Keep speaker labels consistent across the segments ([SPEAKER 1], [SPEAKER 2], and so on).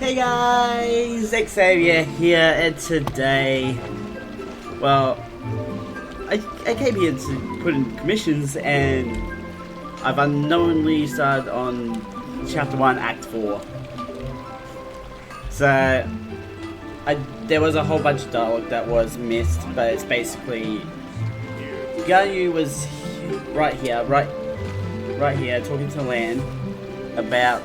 [SPEAKER 1] Hey guys, Xavier here, and today, well, I came here to put in commissions, and I've unknowingly started on Chapter 1, Act 4. So, there was a whole bunch of dialogue that was missed, but it's basically, Ganyu was right here, talking to Lan about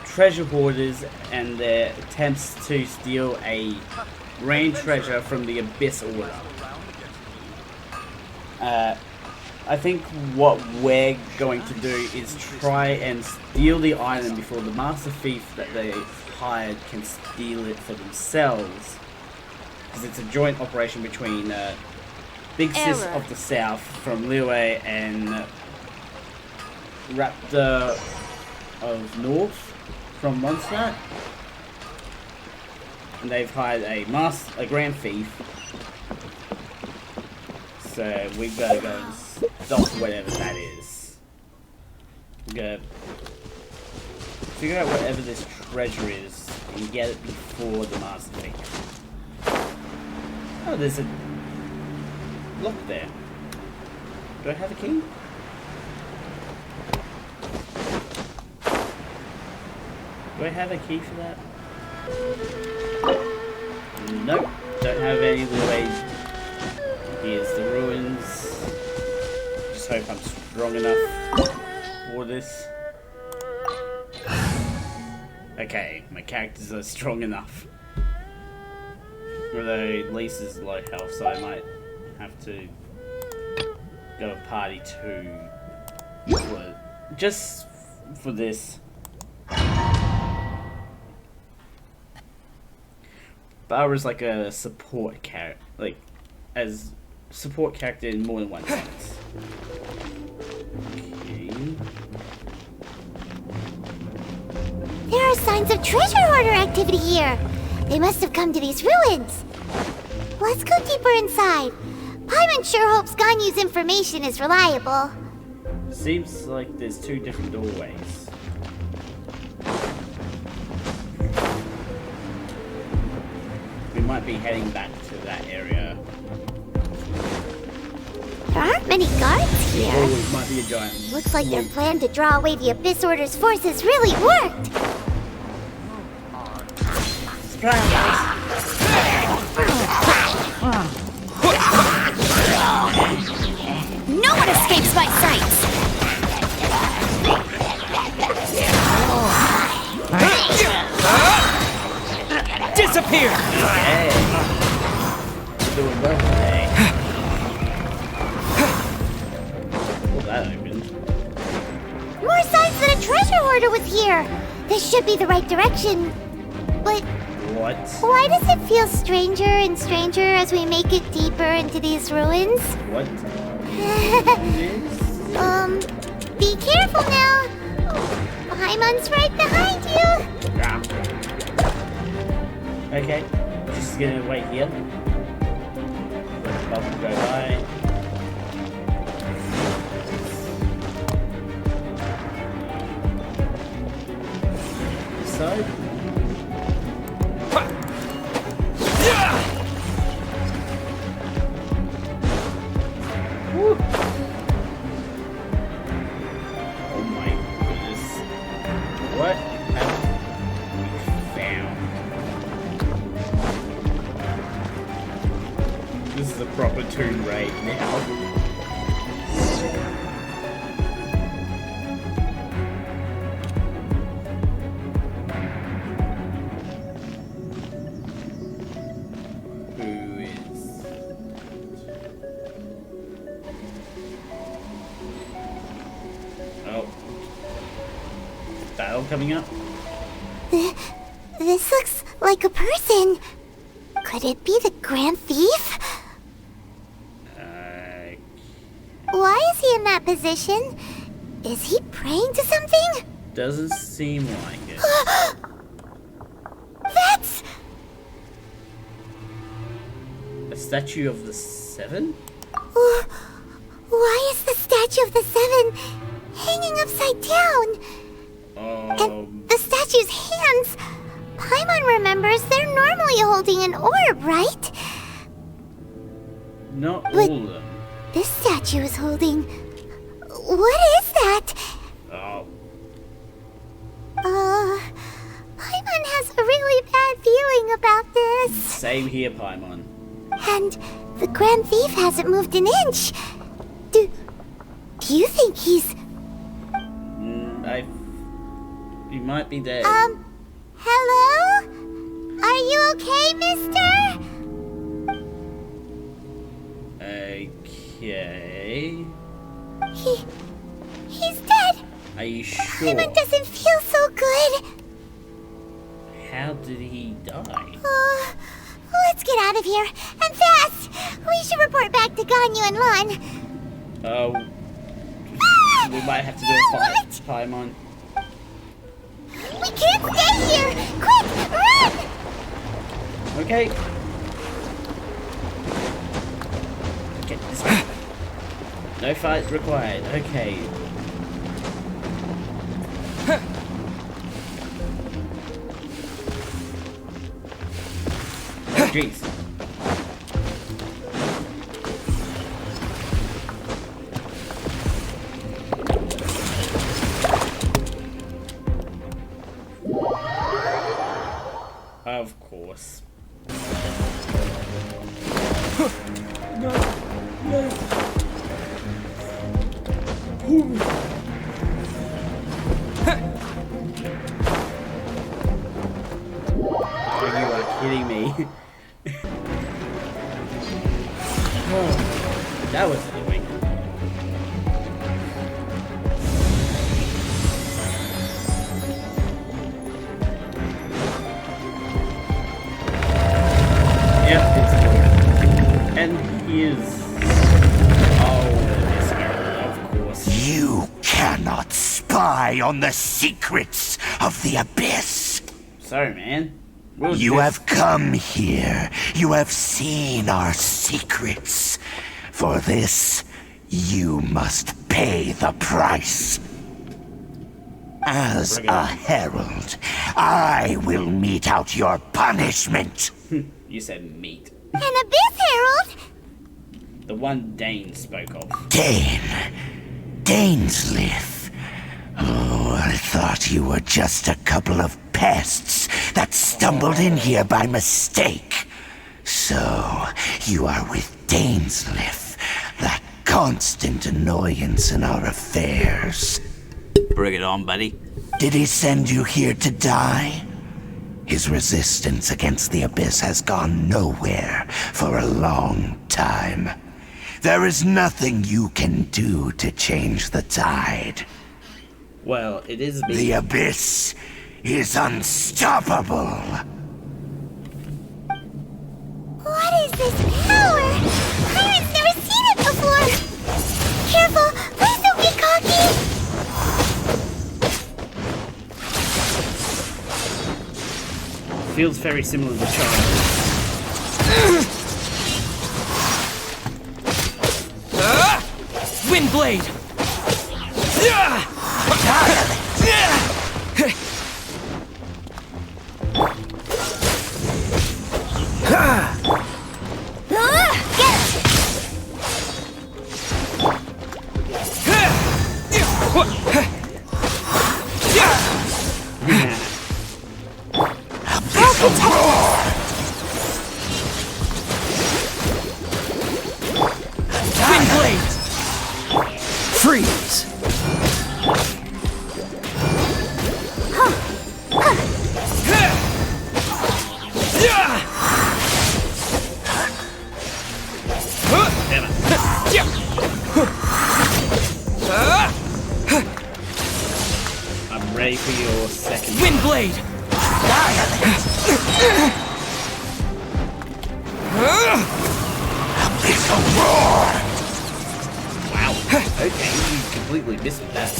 [SPEAKER 1] treasure hoarders and their attempts to steal a rain treasure from the Abyss Order. I think what we're going to do is try and steal the item before the Master Thief that they hired can steal it for themselves. Because it's a joint operation between Big Sis of the South from Liyue and Raptor of North from Mondstadt, and they've hired a Grand Thief, so we gotta go and stop whatever that is. We gotta figure out whatever this treasure is and get it before the Master Thief. Oh, there's a lock there. Do I have a key? Do I have a key for that? Nope, don't have any ways. Here's the ruins. Just hope I'm strong enough for this. Okay, my characters are strong enough. Although Lisa's low health, so I might have to go to party 2 just for this. Barbara's like a support character, like as support character in more than one sense. Okay.
[SPEAKER 2] There are signs of treasure hoarder activity here. They must have come to these ruins. Let's go deeper inside. Paimon sure hopes Ganyu's information is reliable.
[SPEAKER 1] Seems like there's 2 different doorways. We might be heading back to that area.
[SPEAKER 2] There aren't many guards here.
[SPEAKER 1] Oh, it might be a giant.
[SPEAKER 2] Looks like their plan to draw away the Abyss Order's forces really worked.
[SPEAKER 1] Surprise!
[SPEAKER 2] No one escapes my sights.
[SPEAKER 3] Disappear!
[SPEAKER 1] Hey. Doing birthday. Oh, that opened.
[SPEAKER 2] More signs that a treasure hoarder was here. This should be the right direction. But
[SPEAKER 1] What?
[SPEAKER 2] why does it feel stranger and stranger as we make it deeper into these ruins?
[SPEAKER 1] What?
[SPEAKER 2] Be careful now. Paimon's right behind you.
[SPEAKER 1] Yeah. Okay, just gonna wait here. Let the bubble go by. This side. Woo. Oh my goodness. What have we found? This is a proper tomb raid now. Who is? Oh. Battle coming up?
[SPEAKER 2] This looks like a person. Could it be the Grand Thief? Why is he in that position? Is he praying to something?
[SPEAKER 1] Doesn't seem like it.
[SPEAKER 2] That's...
[SPEAKER 1] A statue of the Seven?
[SPEAKER 2] Why is the statue of the Seven hanging upside down? And the statue statue's hands. Paimon remembers they're normally holding an orb, right?
[SPEAKER 1] Not
[SPEAKER 2] But-
[SPEAKER 1] all of them.
[SPEAKER 2] This statue is holding... What is that?
[SPEAKER 1] Oh.
[SPEAKER 2] Paimon has a really bad feeling about this.
[SPEAKER 1] Same here, Paimon.
[SPEAKER 2] And the Grand Thief hasn't moved an inch. Do you think he's...
[SPEAKER 1] He might be dead.
[SPEAKER 2] Hello? Are you okay, mister?
[SPEAKER 1] Okay.
[SPEAKER 2] He's dead.
[SPEAKER 1] Are you sure?
[SPEAKER 2] Paimon doesn't feel so good.
[SPEAKER 1] How did he die?
[SPEAKER 2] Let's get out of here. And fast. We should report back to Ganyu and Lon.
[SPEAKER 1] Oh. We might have to do a fight, Paimon.
[SPEAKER 2] We can't stay here! Quick, run!
[SPEAKER 1] Okay. Get this way. No fight required. Okay. Oh, jeez. Of course. No. Oh, you are kidding me. Oh, that was annoying. Yep, it's good. And he is... Oh, this Herald, of course.
[SPEAKER 4] You cannot spy on the secrets of the Abyss.
[SPEAKER 1] Sorry, man. What was
[SPEAKER 4] You
[SPEAKER 1] this?
[SPEAKER 4] have come here. You have seen our secrets. For this, you must pay the price. As
[SPEAKER 1] Bring it
[SPEAKER 4] a
[SPEAKER 1] on.
[SPEAKER 4] herald, I will mete out your punishment.
[SPEAKER 1] You said meat.
[SPEAKER 2] An Abyss Herald?
[SPEAKER 1] The one Dane spoke of.
[SPEAKER 4] Dainsleif. Oh, I thought you were just a couple of pests that stumbled in here by mistake. So, you are with Dainsleif, that constant annoyance in our affairs.
[SPEAKER 1] Bring it on, buddy.
[SPEAKER 4] Did he send you here to die? His resistance against the Abyss has gone nowhere for a long time. There is nothing you can do to change the tide.
[SPEAKER 1] Well, it is me.
[SPEAKER 4] The Abyss is unstoppable.
[SPEAKER 2] What is this power? Pirates never seen it before. Careful, please don't get cocky.
[SPEAKER 1] Feels very similar to Charlie.
[SPEAKER 3] Windblade! Windblade! Freeze!
[SPEAKER 1] I'm ready for your second.
[SPEAKER 3] Windblade!
[SPEAKER 4] It's a roar!
[SPEAKER 1] Wow. Okay, you completely missed with that.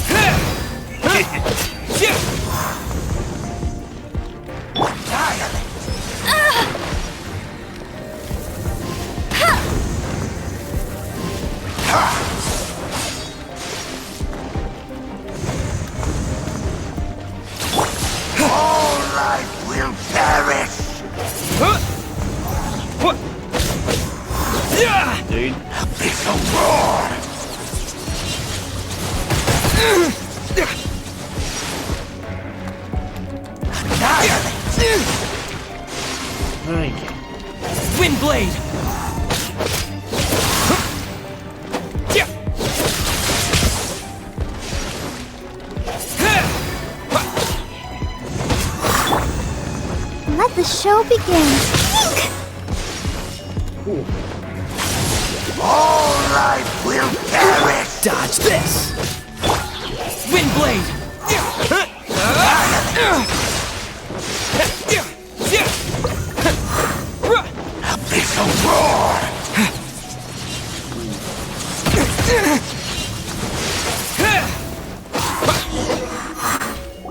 [SPEAKER 4] will perish!
[SPEAKER 1] Dude.
[SPEAKER 4] Abyssal roar!
[SPEAKER 1] Okay.
[SPEAKER 3] Windblade!
[SPEAKER 2] Let the show begin.
[SPEAKER 4] All life will perish!
[SPEAKER 3] Dodge this! Windblade!
[SPEAKER 4] Abyssal roar!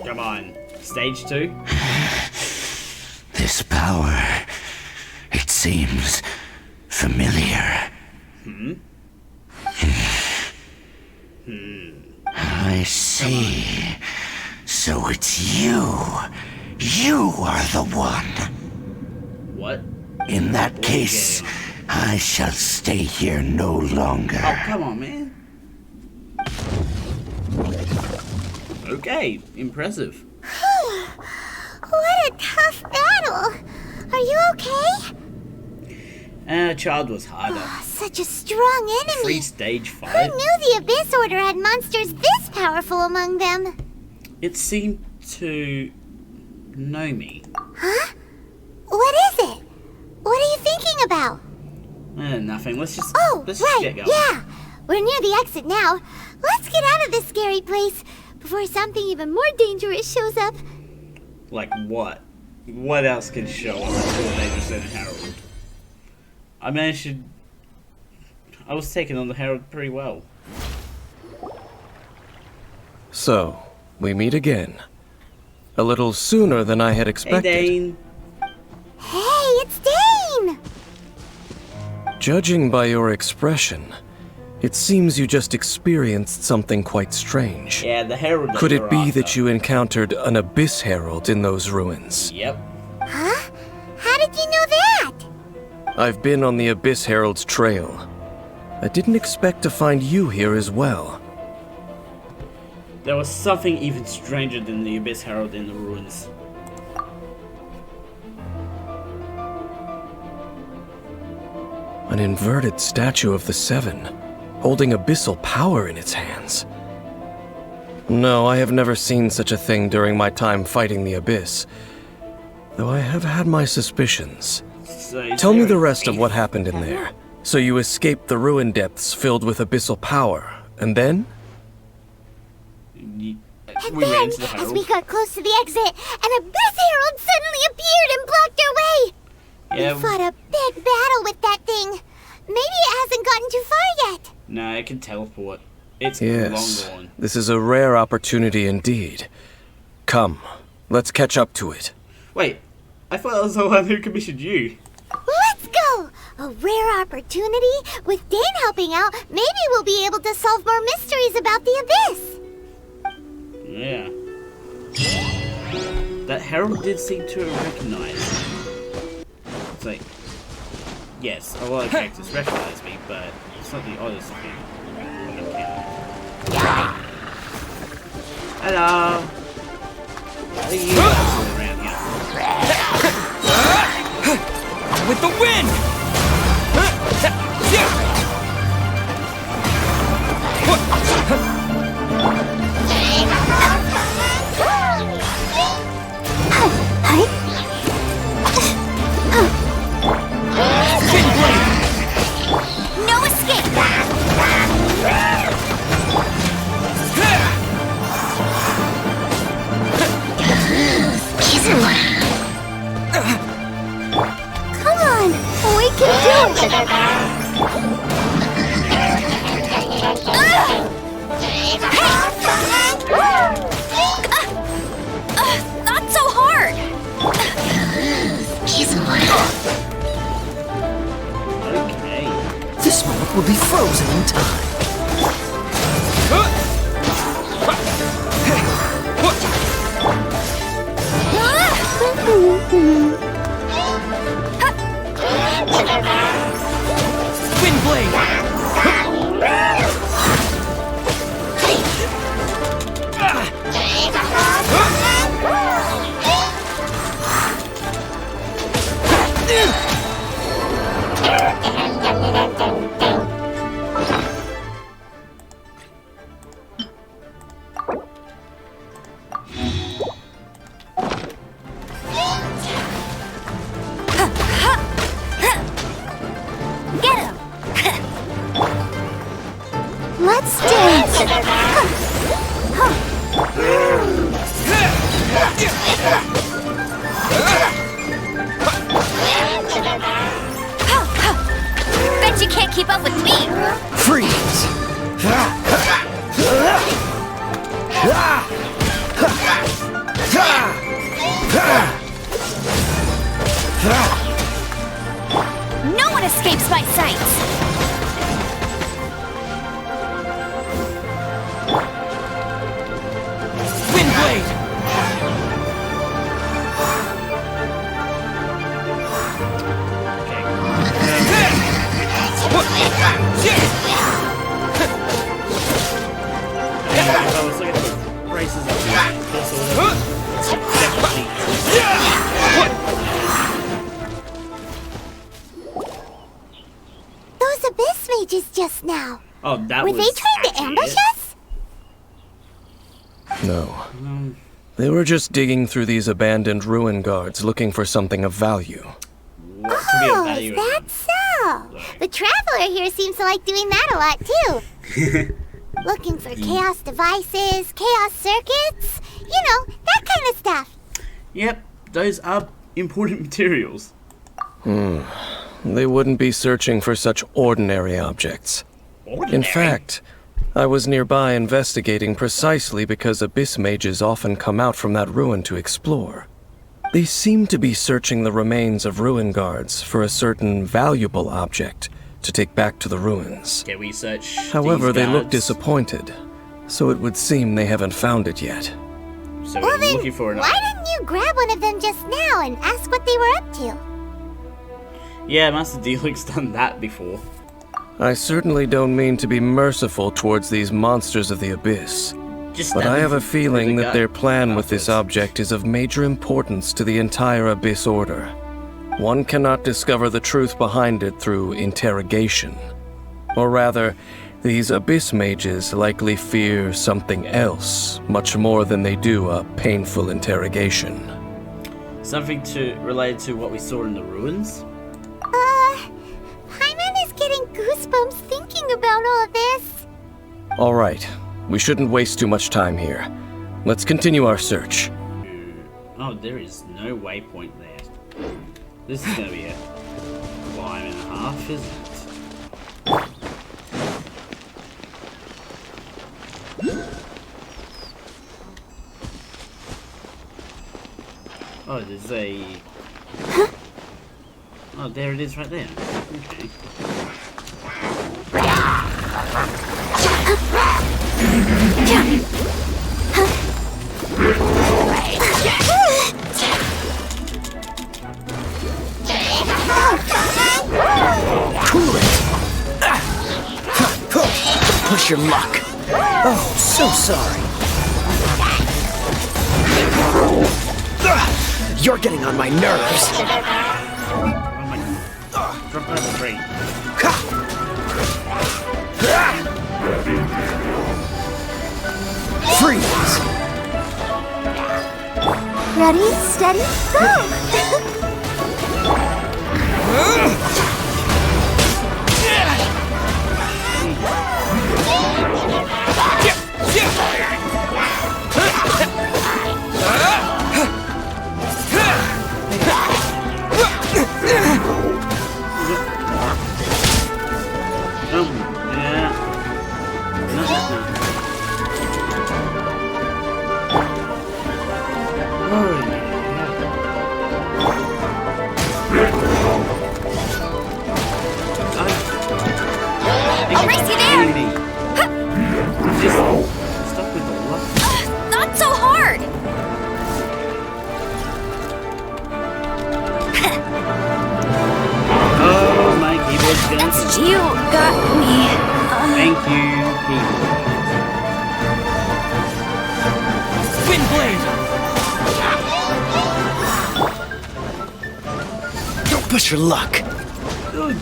[SPEAKER 1] Come on. Stage 2?
[SPEAKER 4] This power, it seems familiar. I see. So it's you. You are the one.
[SPEAKER 1] What?
[SPEAKER 4] In that case, I shall stay here no longer.
[SPEAKER 1] Oh, come on, man. Okay, impressive.
[SPEAKER 2] What a tough battle. Are you okay?
[SPEAKER 1] Child was harder.
[SPEAKER 2] Such a strong enemy.
[SPEAKER 1] 3-stage
[SPEAKER 2] Who
[SPEAKER 1] fight.
[SPEAKER 2] knew the Abyss Order had monsters this powerful among them?
[SPEAKER 1] It seemed to know me.
[SPEAKER 2] Huh? What is it? What are you thinking about?
[SPEAKER 1] Nothing. Let's just
[SPEAKER 2] right.
[SPEAKER 1] get going.
[SPEAKER 2] Yeah. We're near the exit now. Let's get out of this scary place before something even more dangerous shows up.
[SPEAKER 1] Like what? What else can show up until they just said Herald? I managed to... I was taking on the Herald pretty well.
[SPEAKER 5] So, we meet again. A little sooner than I had expected.
[SPEAKER 1] Hey, Dane.
[SPEAKER 2] Hey, it's Dane!
[SPEAKER 5] Judging by your expression, it seems you just experienced something quite strange.
[SPEAKER 1] Yeah, the Herald.
[SPEAKER 5] Could it be that you encountered an Abyss Herald in those ruins?
[SPEAKER 1] Yep.
[SPEAKER 2] Huh? How did you know that?
[SPEAKER 5] I've been on the Abyss Herald's trail. I didn't expect to find you here as well.
[SPEAKER 1] There was something even stranger than the Abyss Herald in the ruins.
[SPEAKER 5] An inverted statue of the Seven, holding abyssal power in its hands. No, I have never seen such a thing during my time fighting the Abyss, though I have had my suspicions.
[SPEAKER 1] So
[SPEAKER 5] Tell me the rest of what happened in there. So you escaped the ruin depths filled with abyssal power, and then?
[SPEAKER 1] And
[SPEAKER 2] And then, as we got close to the exit, an Abyss Herald suddenly appeared and blocked our way!
[SPEAKER 1] Yeah.
[SPEAKER 2] We fought a big battle with that thing. Maybe it hasn't gotten too far yet.
[SPEAKER 1] No, it can teleport. It's
[SPEAKER 5] Yes,
[SPEAKER 1] long gone.
[SPEAKER 5] this is a rare opportunity indeed. Come, let's catch up to it.
[SPEAKER 1] Wait, I thought I was the one who commissioned you.
[SPEAKER 2] Let's go! A rare opportunity? With Dane helping out, maybe we'll be able to solve more mysteries about the Abyss.
[SPEAKER 1] Yeah. That Herald did seem to recognize. It's like, yes, a lot of characters recognize me, but it's not the oddest thing. Hello. What are you guys around here?
[SPEAKER 3] With the wind!
[SPEAKER 2] No escape! Come on! We can do it! Not so hard!
[SPEAKER 1] Okay.
[SPEAKER 3] This moment will be frozen in time. Wind blade!
[SPEAKER 2] Get him! Let's dance! Bet you can't keep up with me!
[SPEAKER 3] Freeze!
[SPEAKER 2] No one escapes my sights!
[SPEAKER 3] Wind blade!
[SPEAKER 1] If I was looking at the prices of this order,
[SPEAKER 2] Those abyss mages just now.
[SPEAKER 1] oh, that
[SPEAKER 2] Were
[SPEAKER 1] was
[SPEAKER 2] they trying to
[SPEAKER 1] actually
[SPEAKER 2] ambush
[SPEAKER 1] it.
[SPEAKER 2] us?
[SPEAKER 5] No. They were just digging through these abandoned ruin guards looking for something of value.
[SPEAKER 1] What could be of
[SPEAKER 2] Oh,
[SPEAKER 1] value
[SPEAKER 2] is
[SPEAKER 1] in
[SPEAKER 2] that
[SPEAKER 1] them?
[SPEAKER 2] so? The Traveler here seems to like doing that a lot too. Looking for chaos devices, chaos circuits, you know, that kind of stuff.
[SPEAKER 1] Yep, those are important materials.
[SPEAKER 5] They wouldn't be searching for such ordinary objects.
[SPEAKER 1] Ordinary.
[SPEAKER 5] In fact, I was nearby investigating precisely because abyss mages often come out from that ruin to explore. They seem to be searching the remains of ruin guards for a certain valuable object to take back to the ruins.
[SPEAKER 1] Can we search
[SPEAKER 5] However,
[SPEAKER 1] these
[SPEAKER 5] they look
[SPEAKER 1] guards?
[SPEAKER 5] disappointed, so it would seem they haven't found it yet.
[SPEAKER 1] So
[SPEAKER 2] Well
[SPEAKER 1] we're
[SPEAKER 2] then,
[SPEAKER 1] looking for an
[SPEAKER 2] why didn't you grab one of them just now and ask what they were up to?
[SPEAKER 1] Yeah, Master D-Link's done that before.
[SPEAKER 5] I certainly don't mean to be merciful towards these monsters of the abyss,
[SPEAKER 1] Just
[SPEAKER 5] but I have a
[SPEAKER 1] through
[SPEAKER 5] feeling
[SPEAKER 1] the
[SPEAKER 5] that their
[SPEAKER 1] gut
[SPEAKER 5] plan with this
[SPEAKER 1] afterwards.
[SPEAKER 5] object is of major importance to the entire abyss order. One cannot discover the truth behind it through interrogation. Or rather, these abyss mages likely fear something else, much more than they do a painful interrogation.
[SPEAKER 1] Something related to what we saw in the ruins?
[SPEAKER 2] Paimon is getting goosebumps thinking about all of this.
[SPEAKER 5] All right, we shouldn't waste too much time here. Let's continue our search.
[SPEAKER 1] Oh, there is no waypoint there. This is gonna be a climb and a half, isn't it? Oh, there's a... Oh, there it is right there. Okay.
[SPEAKER 3] Push your luck. Oh, so sorry. You're getting on my nerves.
[SPEAKER 1] Oh my... Drop out the tree.
[SPEAKER 3] Freeze!
[SPEAKER 2] Ready, steady, go!
[SPEAKER 1] Yeah. Oh, yeah.
[SPEAKER 2] It's you got me.
[SPEAKER 1] Thank you, people.
[SPEAKER 3] Windblade! Don't push your luck.
[SPEAKER 1] Good.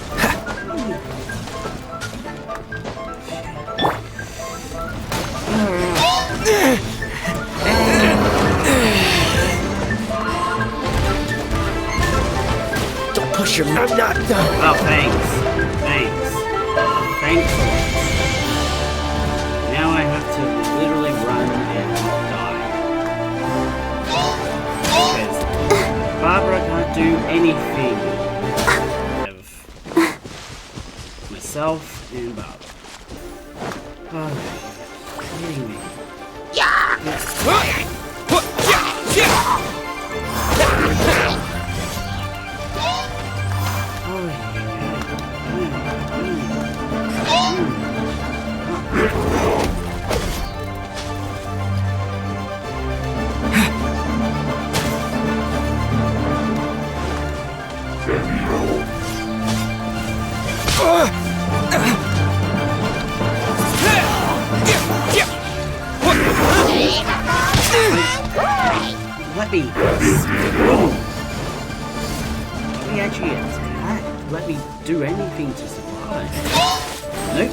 [SPEAKER 3] Don't push your... I'm not done.
[SPEAKER 1] Oh, thanks. Thanks. Thanks a lot. Now I have to literally run and die. Because Barbara can't do anything of myself and Barbara. Oh, you're kidding me. Let me actually attack. Let me do anything to survive. Nope.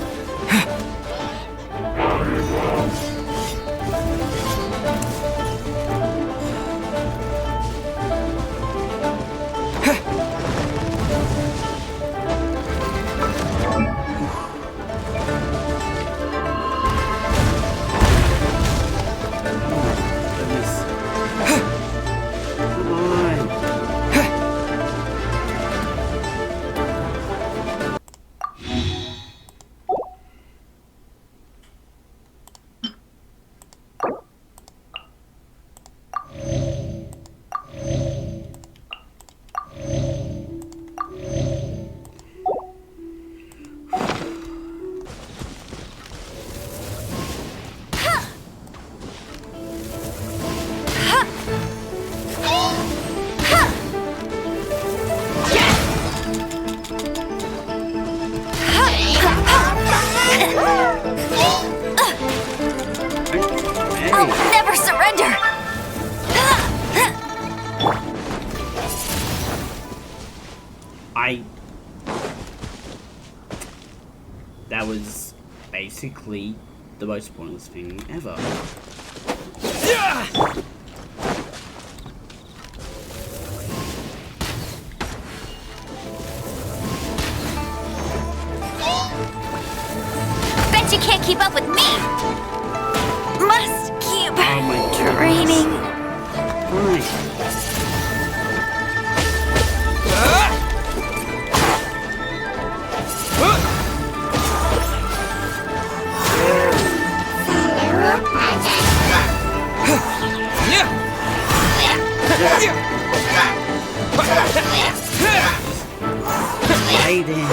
[SPEAKER 1] That was basically the most pointless thing ever.
[SPEAKER 2] Bet you can't keep up with me. Must keep training.
[SPEAKER 1] Fine. Lay down.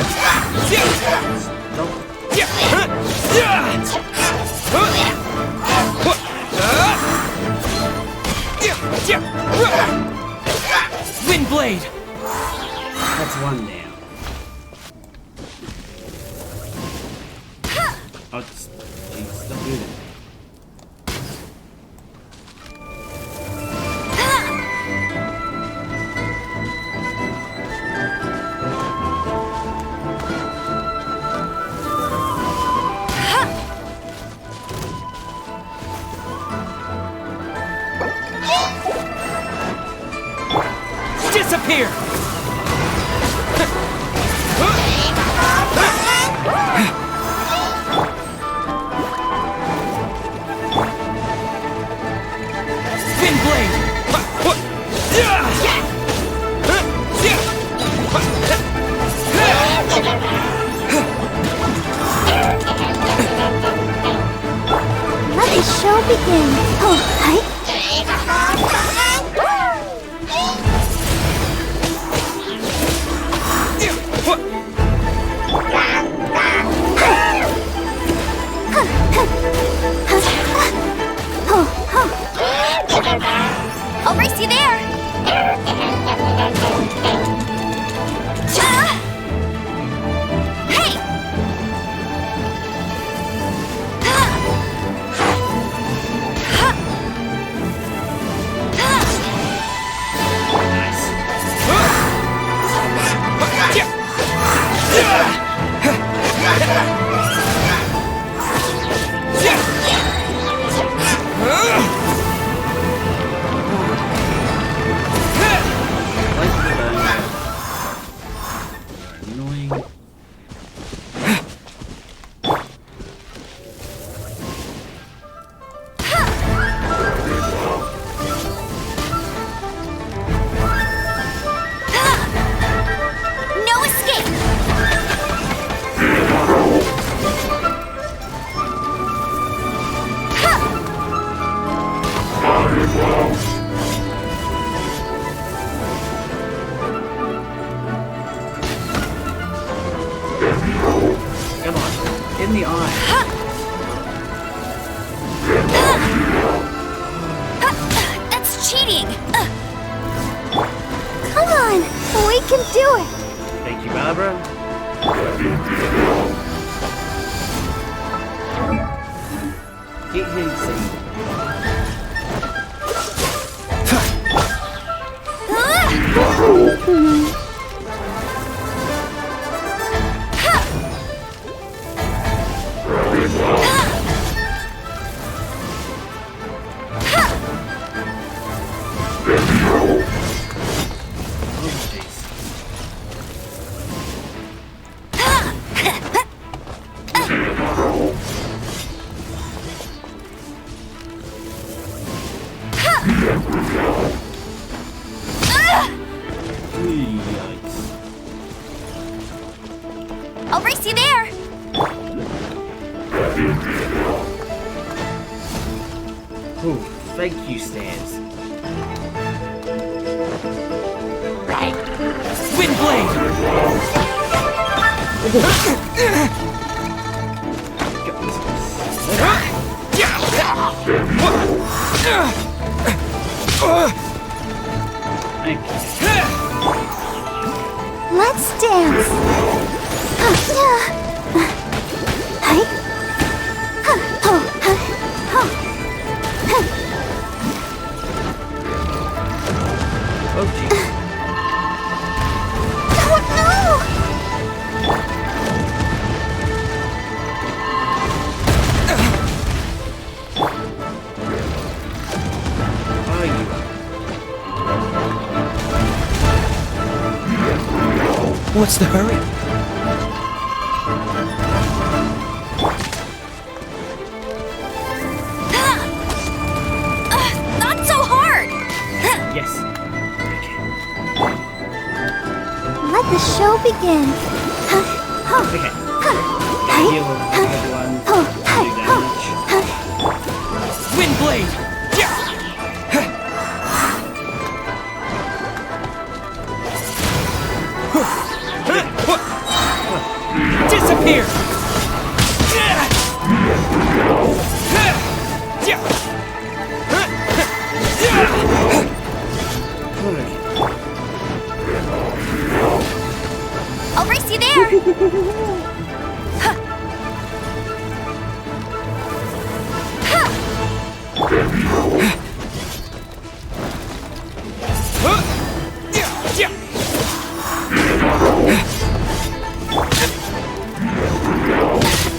[SPEAKER 3] Windblade!
[SPEAKER 1] That's one down. Oh, jeez, don't do that.
[SPEAKER 3] Disappear! Windblade!
[SPEAKER 2] Let the show begin. Oh, hi. I'll race you there. cheating! Come on, we can do it!
[SPEAKER 1] Thank you, Barbara. Get him seen.
[SPEAKER 2] I'll race you there!
[SPEAKER 1] Oh, thank you, Stans.
[SPEAKER 3] Windblade!
[SPEAKER 2] Let's dance!
[SPEAKER 1] Oh, jeez.
[SPEAKER 2] Oh no!
[SPEAKER 1] Are you?
[SPEAKER 3] What's the hurry?
[SPEAKER 2] Not so hard!
[SPEAKER 1] Yes.
[SPEAKER 2] Let the show begin.
[SPEAKER 1] Okay. Heal everyone. Do damage.
[SPEAKER 3] Windblade! Disappear!
[SPEAKER 2] I'll race you there!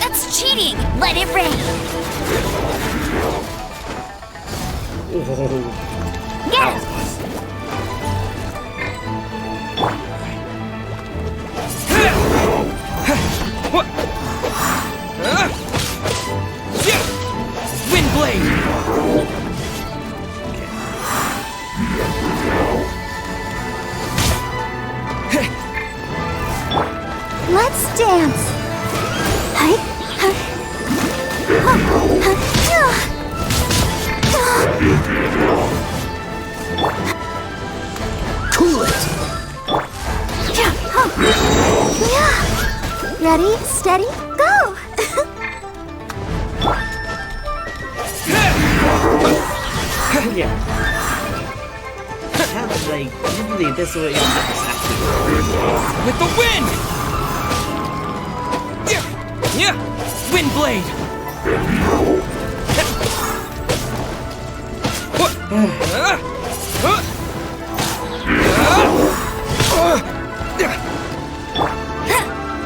[SPEAKER 2] That's cheating! Let it rain!
[SPEAKER 1] Oh,
[SPEAKER 2] Get
[SPEAKER 1] that
[SPEAKER 2] him!
[SPEAKER 1] was nice.
[SPEAKER 3] Windblade!
[SPEAKER 2] Let's dance!
[SPEAKER 3] Cool it!
[SPEAKER 2] Ready, steady, go!
[SPEAKER 1] Yeah. How did they really this way get this active?
[SPEAKER 3] With the wind! Yeah! Windblade!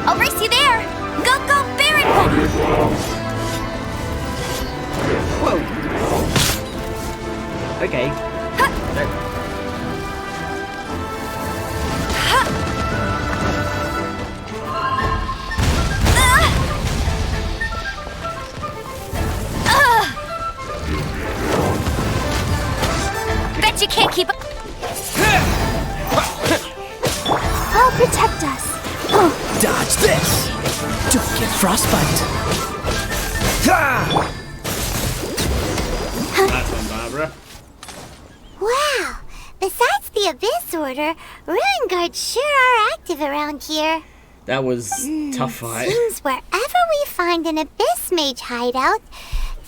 [SPEAKER 2] I'll race you there! Go, go, Baron Bunny!
[SPEAKER 1] Whoa. Okay.
[SPEAKER 2] Bet you can't keep up. I'll protect us.
[SPEAKER 3] Dodge this! Don't get frostbite! Ha!
[SPEAKER 1] Nice one, Barbara.
[SPEAKER 2] Wow! Besides the Abyss Order, Ruin Guards sure are active around here.
[SPEAKER 1] That was tough fight.
[SPEAKER 2] Seems wherever we find an Abyss Mage hideout,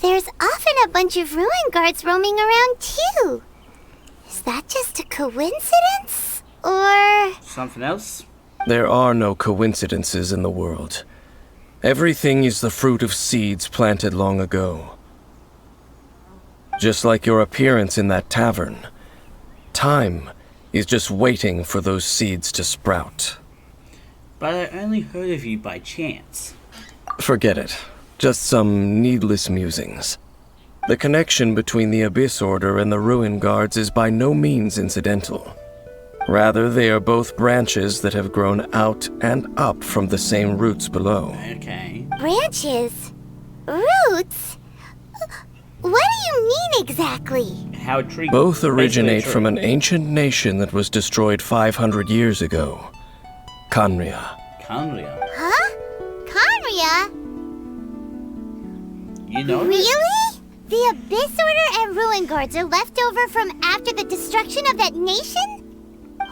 [SPEAKER 2] there's often a bunch of Ruin Guards roaming around too. Is that just a coincidence? Or...
[SPEAKER 1] Something else?
[SPEAKER 5] There are no coincidences in the world. Everything is the fruit of seeds planted long ago. Just like your appearance in that tavern, time is just waiting for those seeds to sprout.
[SPEAKER 1] But I only heard of you by chance.
[SPEAKER 5] Forget it. Just some needless musings. The connection between the Abyss Order and the Ruin Guards is by no means incidental. Rather, they are both branches that have grown out and up from the same roots below.
[SPEAKER 1] Okay.
[SPEAKER 2] branches? Roots? What do you mean exactly?
[SPEAKER 1] How a tree...
[SPEAKER 5] Both originate
[SPEAKER 1] basically a
[SPEAKER 5] from
[SPEAKER 1] tree.
[SPEAKER 5] an ancient nation that was destroyed 500 years ago. Khaenri'ah.
[SPEAKER 1] Khaenri'ah.
[SPEAKER 2] Huh? Khaenri'ah?
[SPEAKER 1] You know this?
[SPEAKER 2] Really? The Abyss Order and Ruin Guards are left over from after the destruction of that nation?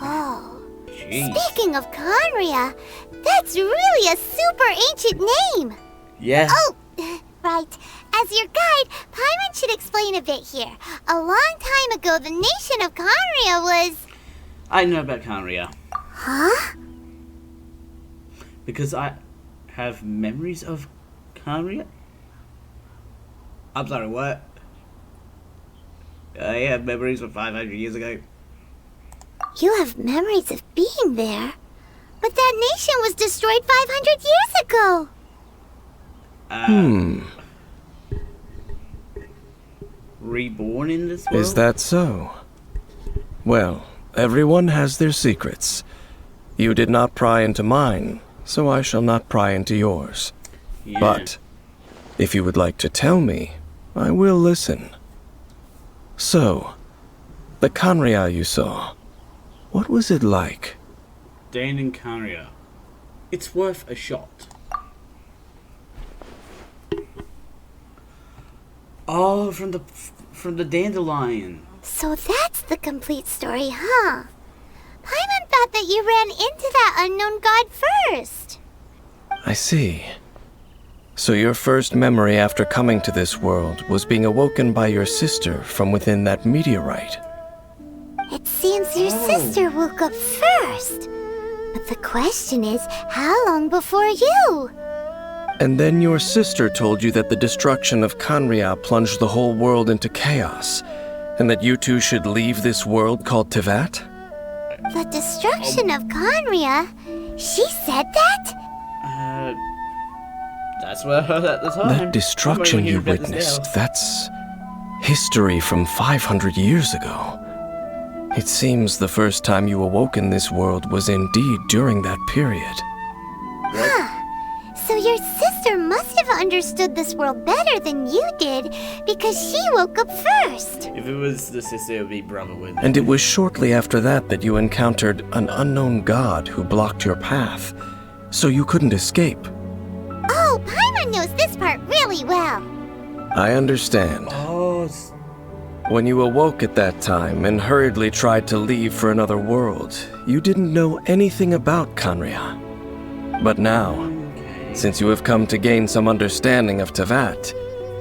[SPEAKER 2] Oh.
[SPEAKER 1] Jeez.
[SPEAKER 2] Speaking of Khaenri'ah, that's really a super ancient name.
[SPEAKER 1] Yeah.
[SPEAKER 2] Oh, right. As your guide, Paimon should explain a bit here. A long time ago, the nation of Khaenri'ah was...
[SPEAKER 1] I know about Khaenri'ah.
[SPEAKER 2] Huh?
[SPEAKER 1] Because I have memories of Khaenri'ah. I'm sorry, what? I have memories from 500 years ago.
[SPEAKER 2] You have memories of being there. But that nation was destroyed 500 years ago.
[SPEAKER 1] Reborn in this world?
[SPEAKER 5] Is that so? Well, everyone has their secrets. You did not pry into mine, so I shall not pry into yours.
[SPEAKER 1] Yeah.
[SPEAKER 5] But, if you would like to tell me, I will listen. So, the Khaenri'ah you saw, what was it like?
[SPEAKER 1] Dane and Khaenri'ah. It's worth a shot. Oh, from the dandelion.
[SPEAKER 2] So that's the complete story, huh? Paimon thought that you ran into that unknown god first.
[SPEAKER 5] I see. So your first memory after coming to this world was being awoken by your sister from within that meteorite.
[SPEAKER 2] It seems your sister woke up first. But the question is, how long before you?
[SPEAKER 5] And then your sister told you that the destruction of Khaenri'ah plunged the whole world into chaos, and that you two should leave this world called Tevat?
[SPEAKER 2] The destruction of Khaenri'ah? She said that?
[SPEAKER 1] That's what I heard at the time.
[SPEAKER 5] That destruction you witnessed, that's history from 500 years ago. It seems the first time you awoke in this world was indeed during that period.
[SPEAKER 2] So your sister must have understood this world better than you did, because she woke up first.
[SPEAKER 1] If it was the sister, it would be brother with
[SPEAKER 5] And it was shortly after that that you encountered an unknown god who blocked your path, so you couldn't escape.
[SPEAKER 2] Oh, Paimon knows this part really well.
[SPEAKER 5] I understand.
[SPEAKER 1] Oh,
[SPEAKER 5] When you awoke at that time and hurriedly tried to leave for another world, you didn't know anything about Khaenri'ah. But now, since you have come to gain some understanding of Tevat,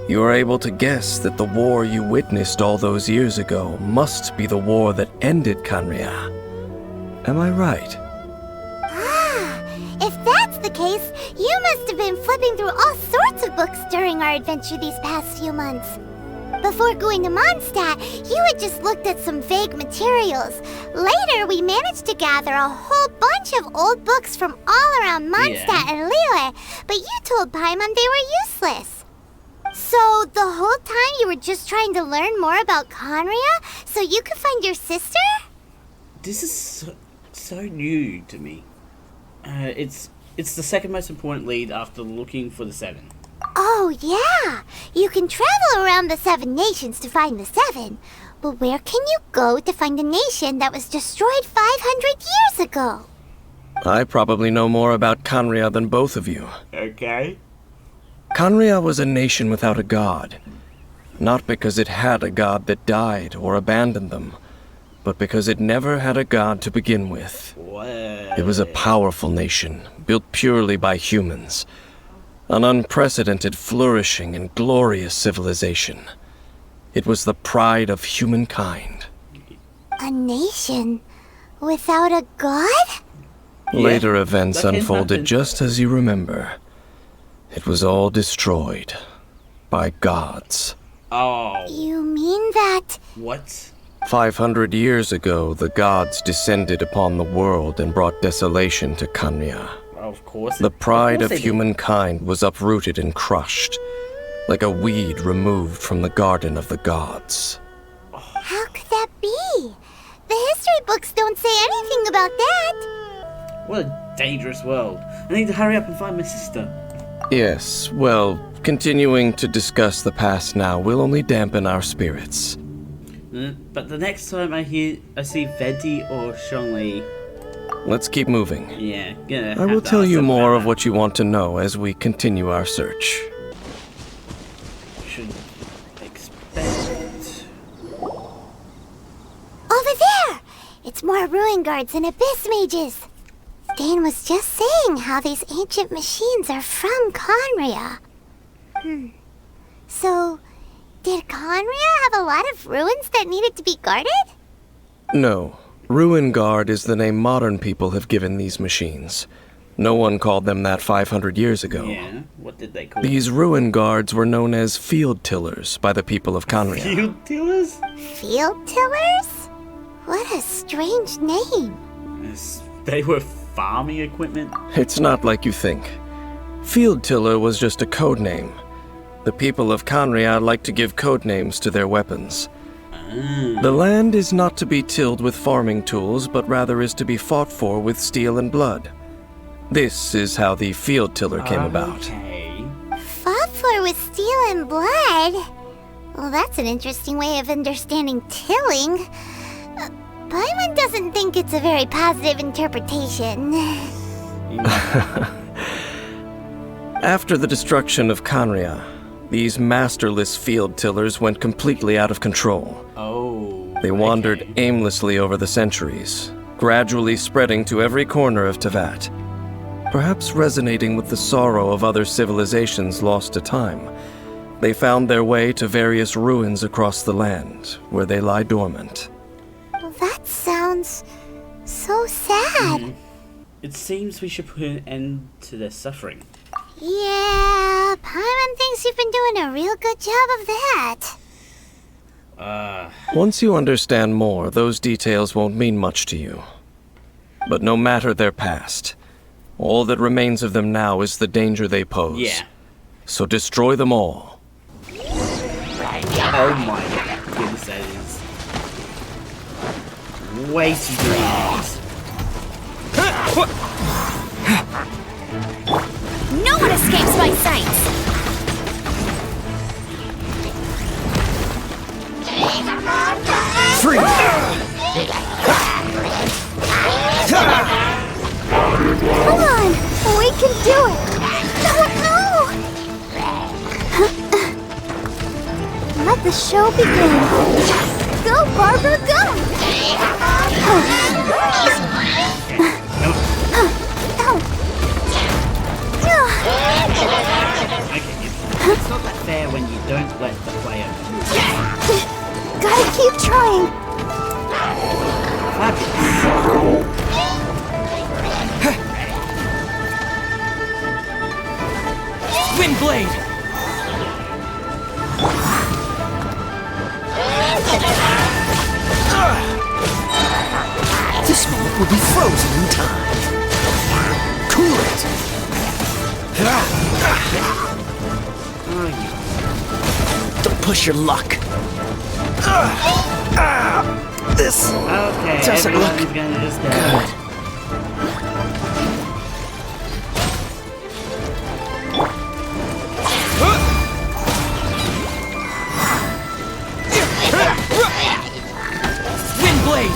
[SPEAKER 5] you are able to guess that the war you witnessed all those years ago must be the war that ended Khaenri'ah. Am I right?
[SPEAKER 2] If that's the case, you must have been flipping through all sorts of books during our adventure these past few months. Before going to Mondstadt, you had just looked at some vague materials. Later, we managed to gather a whole bunch of old books from all around Mondstadt and Liyue, but you told Paimon they were useless. So, the whole time you were just trying to learn more about Khaenri'ah so you could find your sister?
[SPEAKER 1] this is so new to me. It's the second most important lead after looking for the 7.
[SPEAKER 2] Oh, yeah. You can travel around the 7 nations to find the 7. But where can you go to find a nation that was destroyed 500 years ago?
[SPEAKER 5] I probably know more about Khaenri'ah than both of you.
[SPEAKER 1] Okay.
[SPEAKER 5] Khaenri'ah was a nation without a god. Not because it had a god that died or abandoned them, but because it never had a god to begin with.
[SPEAKER 1] What?
[SPEAKER 5] It was a powerful nation, built purely by humans. An unprecedented, flourishing, and glorious civilization. It was the pride of humankind.
[SPEAKER 2] A nation without a god?
[SPEAKER 5] Later events
[SPEAKER 1] that can
[SPEAKER 5] unfolded
[SPEAKER 1] happen.
[SPEAKER 5] just as you remember. It was all destroyed by gods.
[SPEAKER 1] Oh,
[SPEAKER 2] You mean that...
[SPEAKER 1] what?
[SPEAKER 5] 500 years ago, the gods descended upon the world and brought desolation to Khaenri'ah.
[SPEAKER 1] Of course.
[SPEAKER 5] The pride
[SPEAKER 1] course
[SPEAKER 5] of
[SPEAKER 1] they did.
[SPEAKER 5] humankind was uprooted and crushed, like a weed removed from the garden of the gods.
[SPEAKER 2] How could that be? The history books don't say anything about that.
[SPEAKER 1] What a dangerous world. I need to hurry up and find my sister.
[SPEAKER 5] Yes, well, continuing to discuss the past now will only dampen our spirits.
[SPEAKER 1] But the next time I see Vedi or Shongli,
[SPEAKER 5] Let's keep moving.
[SPEAKER 1] yeah, gonna
[SPEAKER 5] I will
[SPEAKER 1] have to
[SPEAKER 5] tell
[SPEAKER 1] ask
[SPEAKER 5] you
[SPEAKER 1] them
[SPEAKER 5] more
[SPEAKER 1] about
[SPEAKER 5] of what you want to know as we continue our search.
[SPEAKER 1] that. Should expect.
[SPEAKER 2] Over there! It's more ruin guards and abyss mages. Dane was just saying how these ancient machines are from Khaenri'ah. So, did Khaenri'ah have a lot of ruins that needed to be guarded?
[SPEAKER 5] No, Ruin Guard is the name modern people have given these machines. No one called them that 500 years ago.
[SPEAKER 1] Yeah, what did they call them?
[SPEAKER 5] These Ruin Guards were known as Field Tillers by the people of Khaenri'ah.
[SPEAKER 1] Field dealers?
[SPEAKER 2] Field tillers? What a strange name.
[SPEAKER 1] Yes, they were farming equipment.
[SPEAKER 5] It's not like you think. Field Tiller was just a code name. The people of Khaenri'ah like to give code names to their weapons. The land is not to be tilled with farming tools, but rather is to be fought for with steel and blood. This is how the Field Tiller came about.
[SPEAKER 1] Okay.
[SPEAKER 2] Fought for with steel and blood? Well, that's an interesting way of understanding tilling. Paimon doesn't think it's a very positive interpretation.
[SPEAKER 5] After the destruction of Khaenri'ah, these masterless field tillers went completely out of control.
[SPEAKER 1] Oh.
[SPEAKER 5] They wandered
[SPEAKER 1] okay.
[SPEAKER 5] aimlessly over the centuries, gradually spreading to every corner of Tevat. Perhaps resonating with the sorrow of other civilizations lost to time, they found their way to various ruins across the land, where they lie dormant.
[SPEAKER 2] That sounds so sad.
[SPEAKER 1] It seems we should put an end to their suffering.
[SPEAKER 2] Yeah, Paimon thinks you've been doing a real good job of that.
[SPEAKER 5] Once you understand more, those details won't mean much to you. But no matter their past, all that remains of them now is the danger they pose.
[SPEAKER 1] Yeah.
[SPEAKER 5] So destroy them all.
[SPEAKER 1] Oh my goodness, that is way too dangerous.
[SPEAKER 6] No one escapes my sight!
[SPEAKER 3] Free!
[SPEAKER 2] Come on, we can do it. No! Let the show begin. Go, Barbara, go!
[SPEAKER 1] Okay, it's not that fair when you don't let the player move.
[SPEAKER 2] Gotta keep trying.
[SPEAKER 3] Windblade! This moment will be frozen in time. Cool it! Don't push your luck. This
[SPEAKER 1] Okay,
[SPEAKER 3] doesn't
[SPEAKER 1] everyone's
[SPEAKER 3] look
[SPEAKER 1] gonna just go.
[SPEAKER 3] good. Windblade!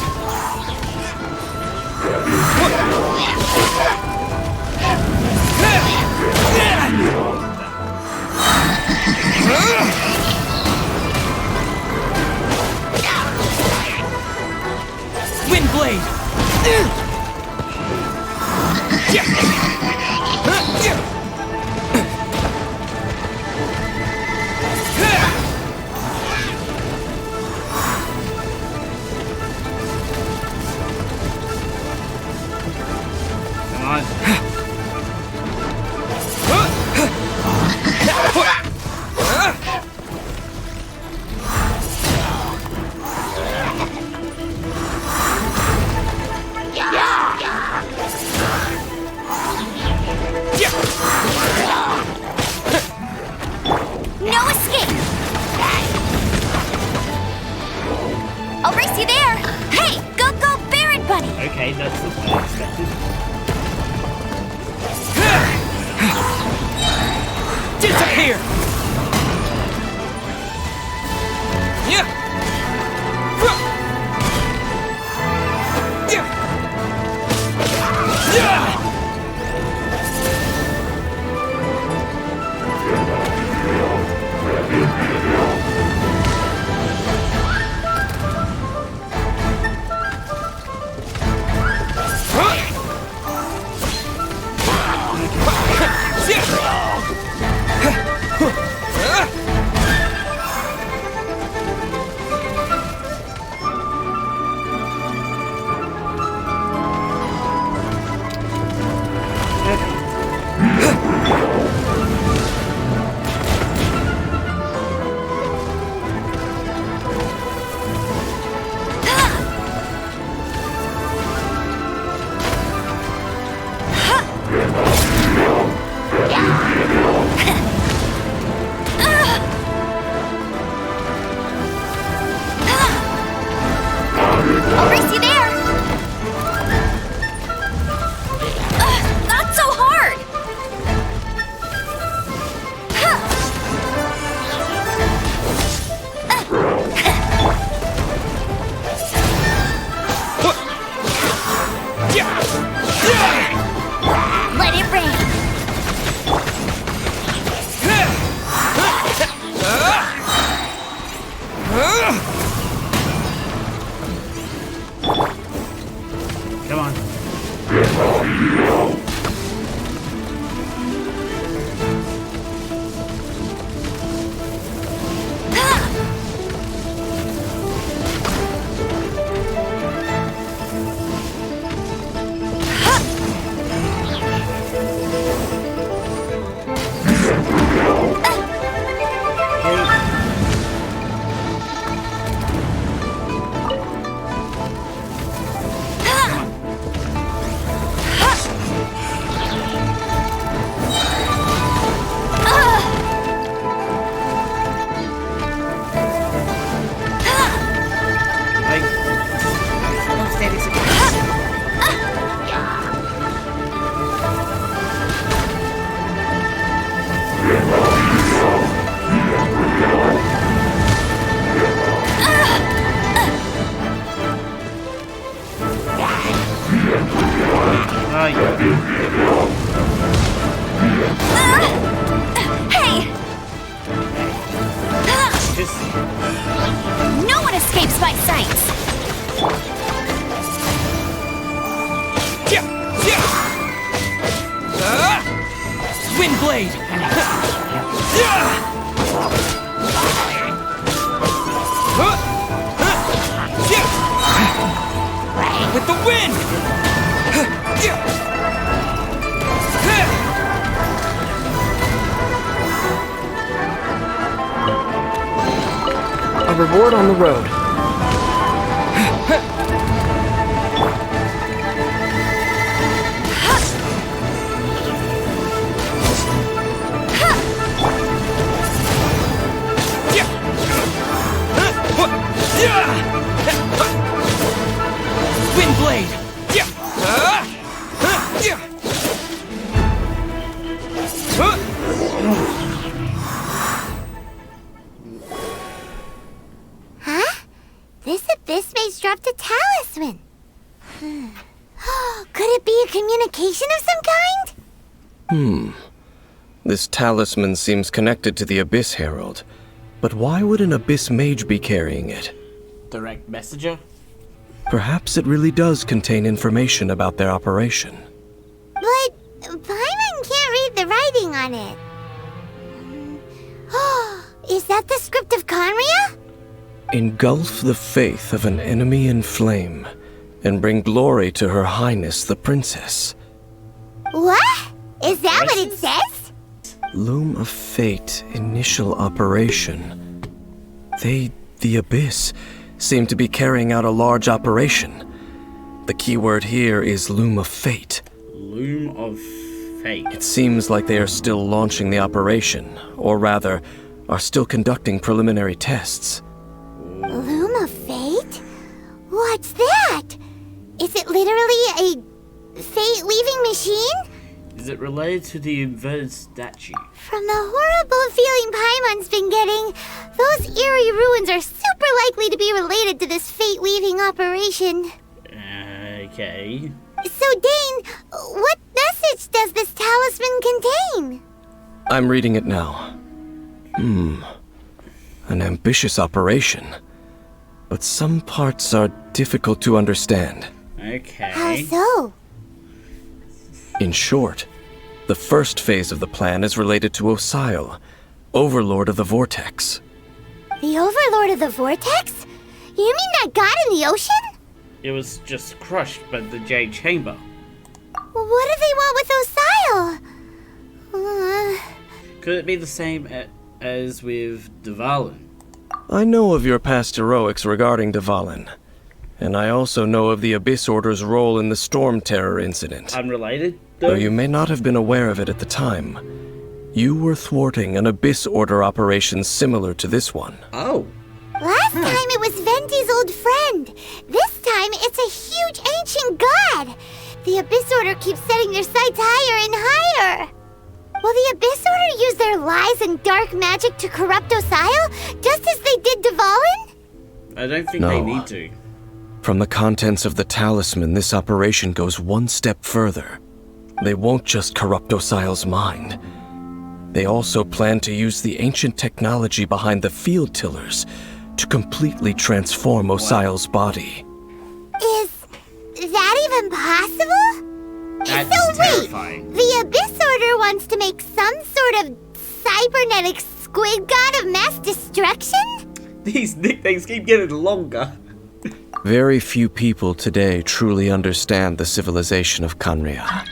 [SPEAKER 3] Windblade!
[SPEAKER 1] on.
[SPEAKER 6] No escape! I'll race you there! Hey, go Baron Bunny!
[SPEAKER 1] Okay, that's what I expected.
[SPEAKER 5] Disappear!
[SPEAKER 6] I'll race you there! Not so hard! Let it rain!
[SPEAKER 1] Come on.
[SPEAKER 6] Hey!
[SPEAKER 1] Just
[SPEAKER 6] No one escapes my sights!
[SPEAKER 5] Wind blade! With the wind! A reward on the road. Wind blade!
[SPEAKER 2] Huh? This abyss maze dropped a talisman. Could it be a communication of some kind?
[SPEAKER 5] This talisman seems connected to the Abyss Herald. But why would an Abyss Mage be carrying it?
[SPEAKER 1] direct messenger.
[SPEAKER 5] Perhaps it really does contain information about their operation.
[SPEAKER 2] But Paimon can't read the writing on it. Is that the script of Khaenri'ah?
[SPEAKER 5] Engulf the faith of an enemy in flame, and bring glory to Her Highness the Princess.
[SPEAKER 2] What? Is that what it says?
[SPEAKER 5] Loom of Fate, initial operation. The Abyss, seem to be carrying out a large operation. The keyword here is Loom of Fate.
[SPEAKER 1] Loom of Fate.
[SPEAKER 5] It seems like they are still launching the operation, or rather, are still conducting preliminary tests.
[SPEAKER 2] Loom of Fate? What's that? Is it literally a fate-weaving machine?
[SPEAKER 1] Is it related to the inverted statue?
[SPEAKER 2] From the horrible feeling Paimon's been getting, those eerie ruins are super likely to be related to this fate-weaving operation.
[SPEAKER 1] Okay.
[SPEAKER 2] So, Dane, what message does this talisman contain?
[SPEAKER 5] I'm reading it now. An ambitious operation. But some parts are difficult to understand.
[SPEAKER 1] Okay.
[SPEAKER 2] How so?
[SPEAKER 5] In short, the first phase of the plan is related to Osile, Overlord of the Vortex.
[SPEAKER 2] The Overlord of the Vortex? You mean that god in the ocean?
[SPEAKER 1] It was just crushed by the Jade Chamber.
[SPEAKER 2] What do they want with Osile?
[SPEAKER 1] Could it be the same as with Dvalin?
[SPEAKER 5] I know of your past heroics regarding Dvalin, and I also know of the Abyss Order's role in the Storm Terror incident.
[SPEAKER 1] Unrelated,
[SPEAKER 5] Though you may not have been aware of it at the time, you were thwarting an Abyss Order operation similar to this one.
[SPEAKER 1] Oh.
[SPEAKER 2] Last time it was Venti's old friend. This time it's a huge ancient god. The Abyss Order keeps setting their sights higher and higher. Will the Abyss Order use their lies and dark magic to corrupt Osile, just as they did Dvalin?
[SPEAKER 1] I don't think
[SPEAKER 5] No.
[SPEAKER 1] they need to.
[SPEAKER 5] From the contents of the talisman, this operation goes one step further. They won't just corrupt Osile's mind. They also plan to use the ancient technology behind the field tillers to completely transform Osile's body.
[SPEAKER 2] Is that even possible?
[SPEAKER 1] That's
[SPEAKER 2] So wait,
[SPEAKER 1] terrifying.
[SPEAKER 2] the Abyss Order wants to make some sort of cybernetic squid god of mass destruction?
[SPEAKER 1] These nicknames keep getting longer.
[SPEAKER 5] Very few people today truly understand the civilization of Khaenri'ah.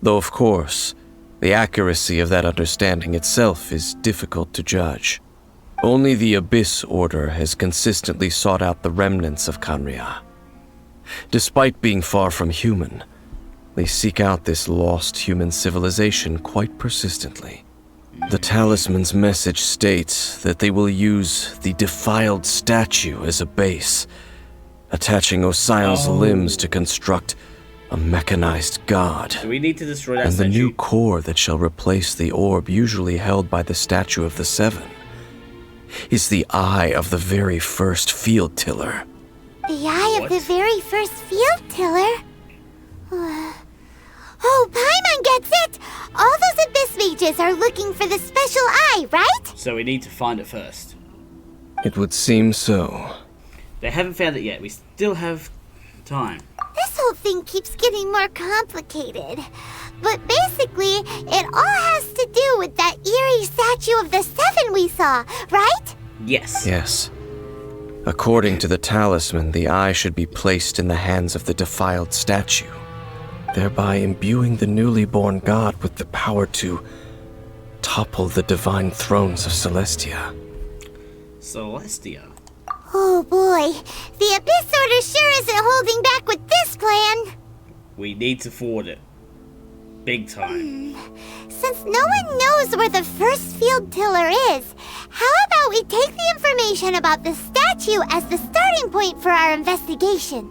[SPEAKER 5] Though, of course, the accuracy of that understanding itself is difficult to judge. Only the Abyss Order has consistently sought out the remnants of Khaenri'ah. Despite being far from human, they seek out this lost human civilization quite persistently. The talisman's message states that they will use the defiled statue as a base, attaching Osile's limbs to construct a mechanized god.
[SPEAKER 1] Do we need to destroy that
[SPEAKER 5] And the
[SPEAKER 1] statue?
[SPEAKER 5] new core that shall replace the orb usually held by the statue of the Seven is the eye of the very first field tiller.
[SPEAKER 2] The eye
[SPEAKER 1] What?
[SPEAKER 2] of the very first field tiller? Oh, Paimon gets it! All those Abyss mages are looking for the special eye, right?
[SPEAKER 1] So we need to find it first.
[SPEAKER 5] It would seem so.
[SPEAKER 1] They haven't found it yet. We still have time.
[SPEAKER 2] This whole thing keeps getting more complicated. But basically, it all has to do with that eerie statue of the Seven we saw, right?
[SPEAKER 1] Yes.
[SPEAKER 5] Yes. According to the talisman, the eye should be placed in the hands of the defiled statue, thereby imbuing the newly born god with the power to topple the divine thrones of Celestia.
[SPEAKER 1] Celestia.
[SPEAKER 2] Oh boy, the Abyss Order sure isn't holding back with this plan.
[SPEAKER 1] We need to forward it. Big time.
[SPEAKER 2] Since no one knows where the first field tiller is, how about we take the information about the statue as the starting point for our investigation?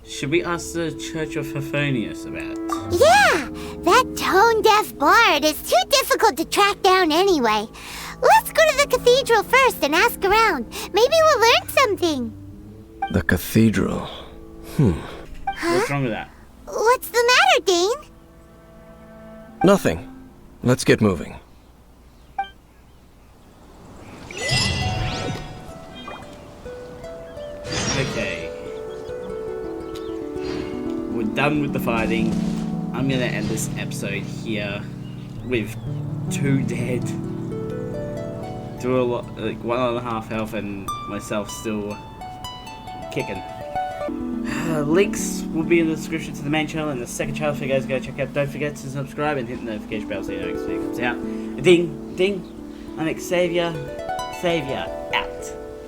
[SPEAKER 1] Should we ask the Church of Hephaestus about it?
[SPEAKER 2] Yeah, that tone-deaf bard is too difficult to track down anyway. Let's go to the cathedral first and ask around. Maybe we'll learn something.
[SPEAKER 5] The cathedral.
[SPEAKER 1] What's wrong with that?
[SPEAKER 2] What's the matter, Dane?
[SPEAKER 5] Nothing. Let's get moving.
[SPEAKER 1] Okay. We're done with the fighting. I'm gonna end this episode here with 2 dead. 1.5 health and myself still kicking. Links will be in the description to the main channel and the second channel for you guys to go check out. Don't forget to subscribe and hit the notification bell so you know next video comes out. Ding, ding. I'm Xavier. Savior out.